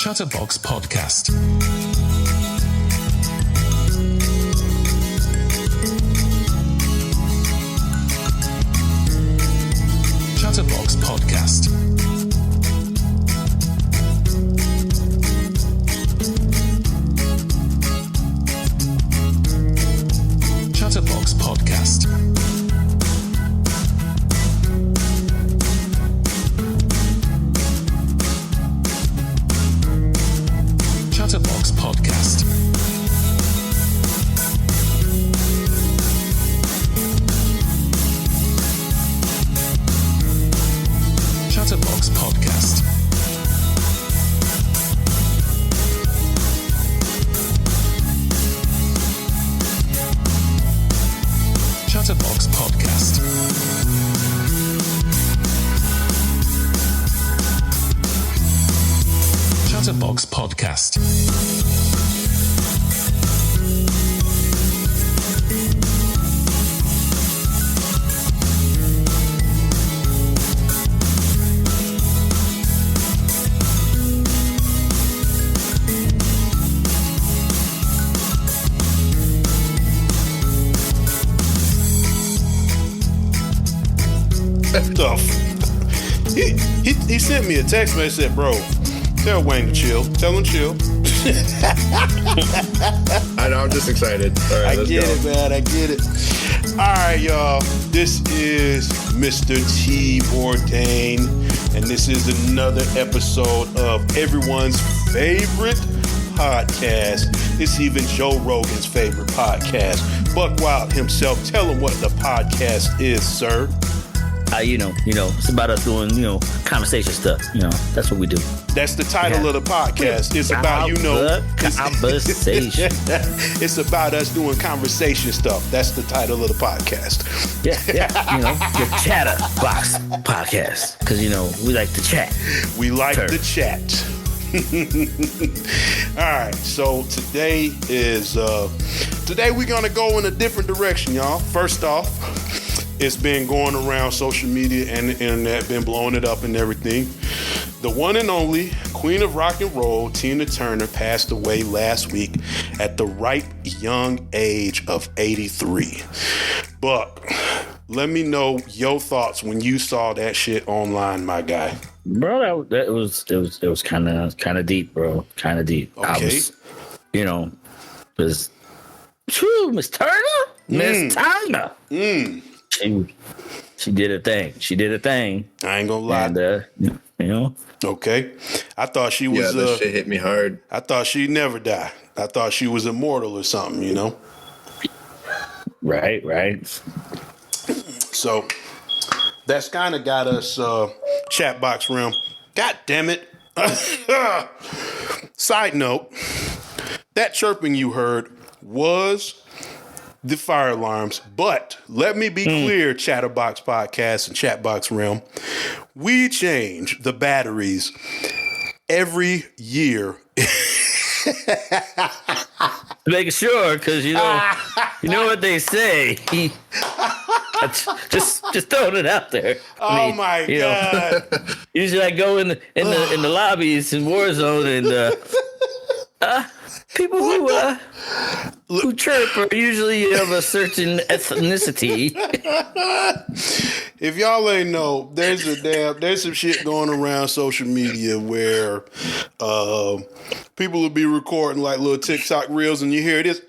Chatterbox Podcast. Chatterbox Podcast. Chatterbox Podcast. Chatterbox Podcast. Chatterbox Podcast. Chatterbox Podcast. Chatterbox Podcast. Stuff. He sent me a text message, said, bro, tell Wang to chill. Tell him chill. I know, I'm just excited. All right, let's go. It, man. I get it. All right, y'all. This is Mr. T. Bourdain, and this is another episode of everyone's favorite podcast. It's even Joe Rogan's favorite podcast. Buck Wild himself. Tell him what the podcast is, sir. It's about us doing, conversation stuff. That's what we do. That's the title of the podcast. It's about, conversation. It's about us doing conversation stuff. That's the title of the podcast. Yeah. The Chatterbox Podcast. Because, we like to chat. We like to chat. All right, so today we're gonna go in a different direction, y'all. First off, it's been going around social media and the internet, been blowing it up and everything. The one and only Queen of Rock and Roll, Tina Turner, passed away last week at the ripe young age of 83. But let me know your thoughts when you saw that shit online, my guy. Bro, it was kind of deep, bro. Kind of deep. Okay. Because Miss Turner, Miss Turner. She did a thing. I ain't gonna lie. And, Okay. I thought she was. Yeah, that shit hit me hard. I thought she'd never die. I thought she was immortal or something, Right. So that's kind of got us chat box realm. God damn it. Side note, that chirping you heard was the fire alarms, but let me be clear, Chatterbox Podcast and Chatbox Realm, we change the batteries every year. Making sure, because you know what they say. just throwing it out there. My God! Usually I go in the lobbies in Warzone and people who chirp are usually of a certain ethnicity. If y'all ain't know, there's some shit going around social media where people will be recording like little TikTok reels and you hear it is.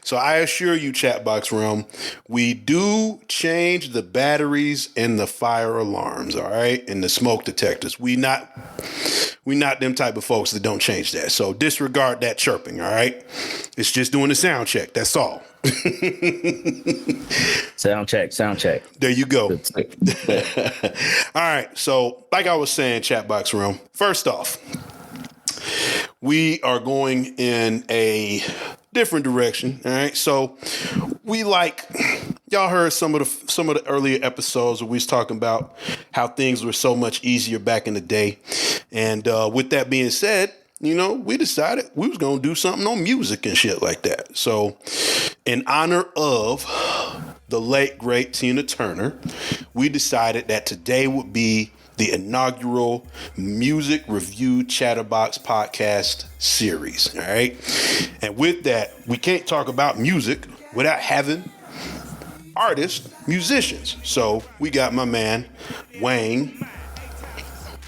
So I assure you, Chatbox Realm, we do change the batteries and the fire alarms, all right, and the smoke detectors. We not them type of folks that don't change that. So disregard that chirping, all right? It's just doing the sound check. That's all. Sound check. There you go. All right. So like I was saying, Chatbox Realm, first off, we are going in a different direction. All right. So y'all heard some of the earlier episodes where we was talking about how things were so much easier back in the day. And with that being said, we decided we was going to do something on music and shit like that. So in honor of the late, great Tina Turner, we decided that today would be the inaugural music review Chatterbox podcast series. All right. And with that, we can't talk about music without having artists, musicians. So we got my man, Wang.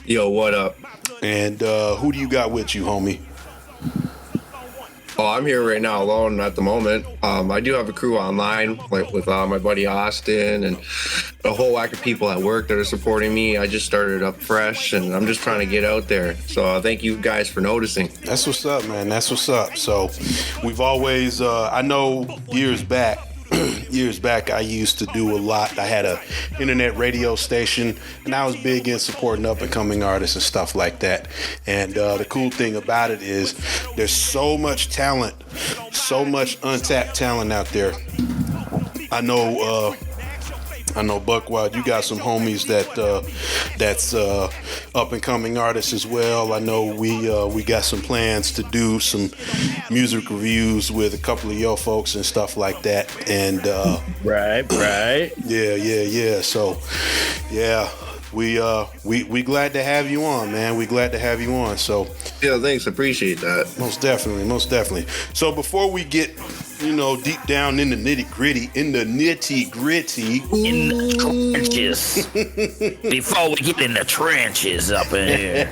Yo, what up? And who do you got with you, homie? Oh, I'm here right now alone at the moment. I do have a crew online, like with my buddy Austin and a whole whack of people at work that are supporting me. I just started up fresh, and I'm just trying to get out there. So thank you guys for noticing. That's what's up, man. That's what's up. So we've always, I know years back, I used to do a lot. I had a internet radio station, and I was big in supporting up and coming artists and stuff like that. And the cool thing about it is there's so much talent, so much untapped talent out there. I know Buckwild, you got some homies that's up and coming artists as well. I know we got some plans to do some music reviews with a couple of your folks and stuff like that. And right. Yeah. So yeah. We glad to have you on, man. We glad to have you on. So Yeah, thanks. Appreciate that. most definitely. So before we get, deep down in the nitty gritty, in the trenches. Before we get in the trenches up in here.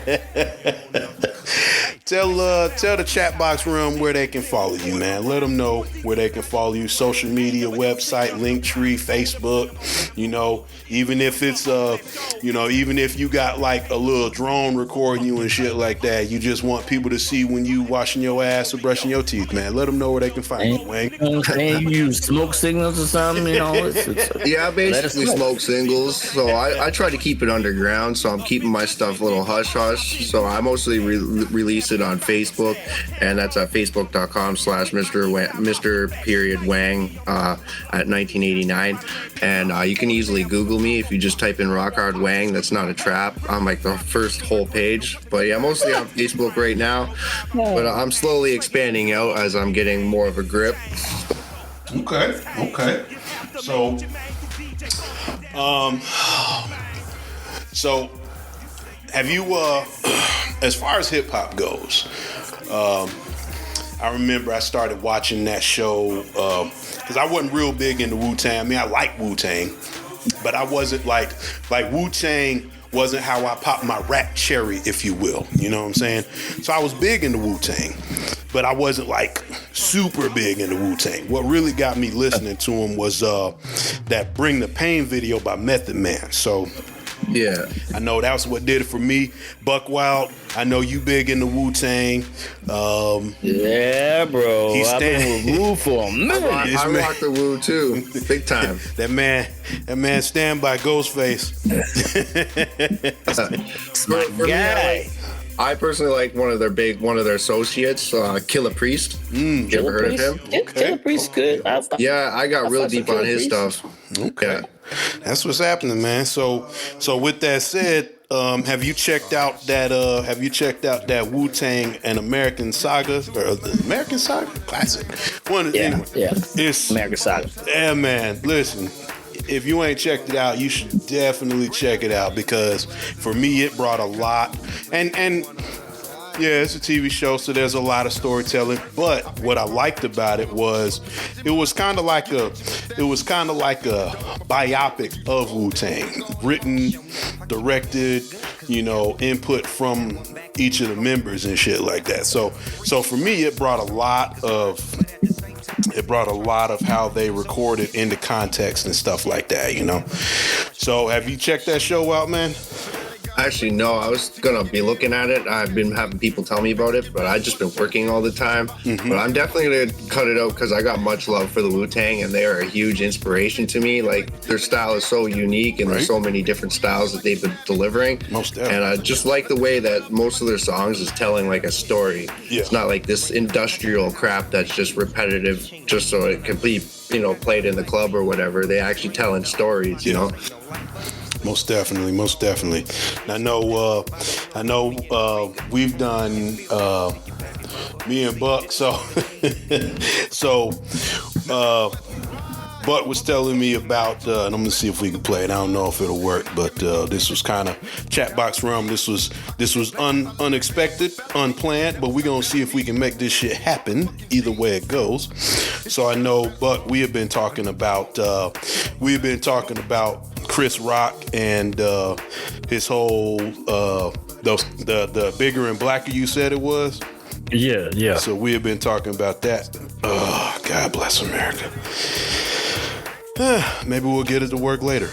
Tell the chat box room where they can follow you, man. Let them know where they can follow you. Social media, website, Linktree, Facebook. Even if it's even if you got like a little drone recording you and shit like that, you just want people to see when you washing your ass or brushing your teeth, man. Let them know where they can find you, Wang. You use smoke signals or something, Yeah, I basically smoke singles, so I try to keep it underground, so I'm keeping my stuff a little hush-hush, so I mostly release it on Facebook, and that's at facebook.com/Mr. at 1989, and you can easily Google me if you just type in Rocl Hard Wang. That's not a trap. I'm like the first whole page, but yeah, mostly on Facebook right now, but I'm slowly expanding out as I'm getting more of a grip. Okay. So have you, as far as hip hop goes, I remember I started watching that show because I wasn't real big into Wu-Tang. I mean, I like Wu-Tang, but I wasn't like Wu-Tang wasn't how I popped my rap cherry, if you will. You know what I'm saying? So I was big into Wu-Tang, but I wasn't like super big into Wu-Tang. What really got me listening to him was that Bring the Pain video by Method Man. So yeah, I know that's what did it for me. Buckwild, I know you big into Wu-Tang. Yeah, bro. I've been with Wu for a minute. I rock the Wu too, big time. that man stand by Ghostface. For me, I personally like one of their associates, Killer Priest. You ever heard of him? Killer Priest good. Yeah, I got real deep on his stuff. Okay. Yeah. That's what's happening, man. So with that said, have you checked out that Wu-Tang and American Saga or the American Saga classic? Yeah. It's American Saga. Yeah, man. Listen, if you ain't checked it out, you should definitely check it out because for me it brought a lot and yeah, it's a TV show, so there's a lot of storytelling. But what I liked about it was it was kind of like a biopic of Wu-Tang, written, directed, input from each of the members and shit like that. So for me, it brought a lot of how they recorded into context and stuff like that. So have you checked that show out, man? Actually, no, I was going to be looking at it. I've been having people tell me about it, but I've just been working all the time. Mm-hmm. But I'm definitely going to cut it out because I got much love for the Wu-Tang, and they are a huge inspiration to me. Like, their style is so unique, and there's so many different styles that they've been delivering. Most definitely. And I just like the way that most of their songs is telling, like, a story. Yeah. It's not like this industrial crap that's just repetitive just so it can be, played in the club or whatever. They actually telling stories, you know? Most definitely. I know we've done me and Buck. So Buck was telling me about, and I'm gonna see if we can play it. I don't know if it'll work, but this was kind of Chatbox realm. This was unexpected, unplanned, but we're gonna see if we can make this shit happen. Either way it goes. So I know, Buck, we have been talking about Chris Rock and his whole the bigger and blacker you said it was. Yeah. So we have been talking about that. Oh, God bless America. Maybe we'll get it to work later.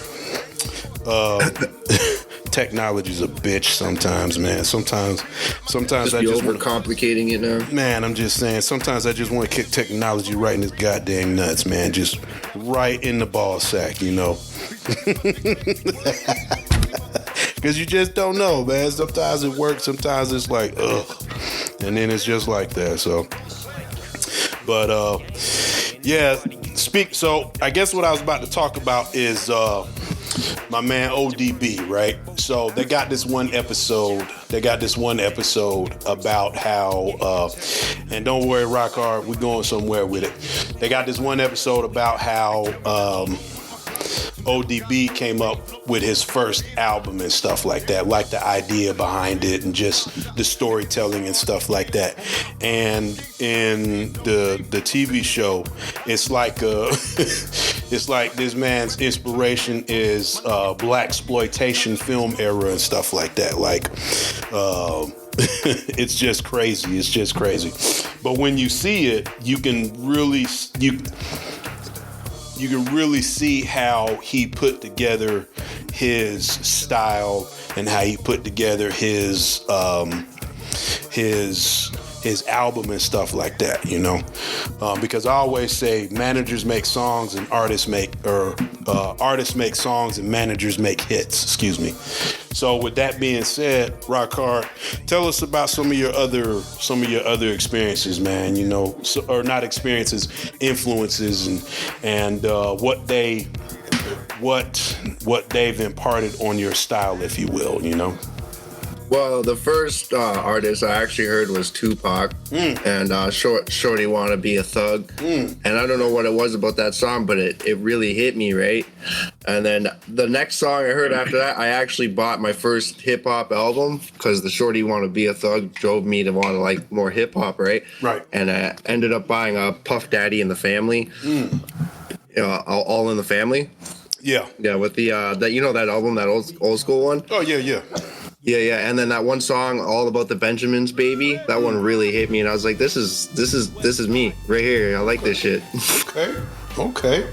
Technology's a bitch sometimes, man. Sometimes Just I be just overcomplicating it now. Man, I'm just saying. Sometimes I just want to kick technology right in his goddamn nuts, man. Just right in the ball sack, you know. Because you just don't know, man. Sometimes it works. Sometimes it's like, ugh. And then it's just like that. So, but yeah. So I guess what I was about to talk about is my man ODB, right? So they got this one episode. About how, and don't worry, Rocl Hard, we're going somewhere with it. They got this one episode about how ODB came up with his first album and stuff like that, like the idea behind it and just the storytelling and stuff like that. And in the TV show, it's like it's like this man's inspiration is blaxploitation film era and stuff like that. Like it's just crazy. But when you see it, you can really see how he put together his style and how he put together his album and stuff like that, you know, because I always say managers make songs and artists make songs and managers make hits. Excuse me. So with that being said, Rocl Hard, tell us about some of your other experiences, man. You know, or not experiences, influences, and what they've imparted on your style, if you will. You know. Well, the first artist I actually heard was Tupac and Shorty Wanna Be a Thug. And I don't know what it was about that song, but it really hit me, right? And then the next song I heard after that, I actually bought my first hip-hop album because the Shorty Wanna Be a Thug drove me to want to like more hip-hop, right? Right. And I ended up buying Puff Daddy and the Family, All in the Family. Yeah. Yeah, with the that that album, that old school one. Oh yeah. Yeah, and then that one song, All About the Benjamins, Baby, that one really hit me, and I was like, this is me right here. I like this shit. Okay.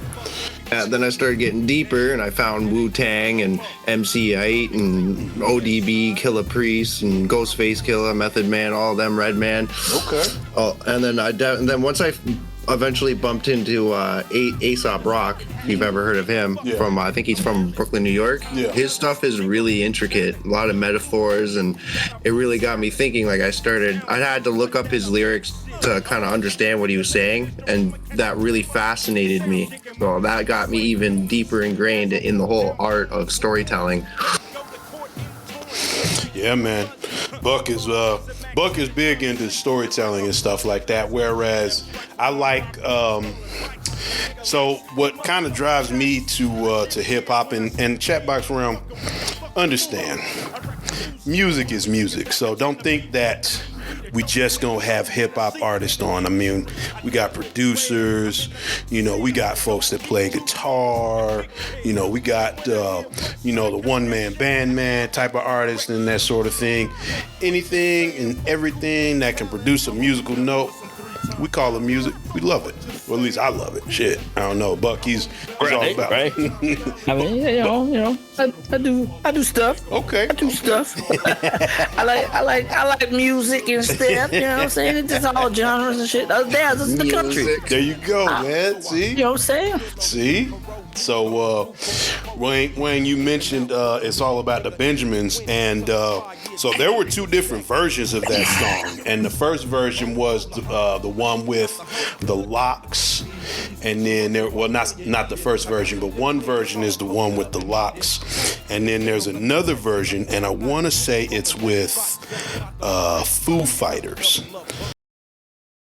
Then I started getting deeper, and I found Wu-Tang and MC8 and ODB, Killah Priest, and Ghostface Killah, Method Man, all of them, Redman. Okay. Oh, and then once I eventually bumped into A$AP Rock, if you've ever heard of him, from I think he's from Brooklyn, New York. Yeah. His stuff is really intricate, a lot of metaphors, and it really got me thinking. Like I had to look up his lyrics to kind of understand what he was saying, and that really fascinated me. So that got me even deeper ingrained in the whole art of storytelling. Yeah, man. Buck is big into storytelling and stuff like that. Whereas I like so what kind of drives me to hip hop and Chatbox realm. Understand, music is music. So don't think that we just gonna have hip hop artists on. I mean, we got producers, we got folks that play guitar, we got the one man band man type of artist and that sort of thing. Anything and everything that can produce a musical note, we call it music. We love it. Well, at least I love it. Shit, I don't know. Buck, he's all about it. Right? I mean, I do stuff. Okay. I do stuff. I like music and stuff. You know what I'm saying? It's just all genres and shit. This is the country. There you go, man. See? You know what I'm saying? See? So, Wayne, you mentioned it's all about the Benjamins, and so there were two different versions of that song, and the first version was the one with the locks, and then not the first version, but one version is the one with the locks, and then there's another version, and I want to say it's with Foo Fighters.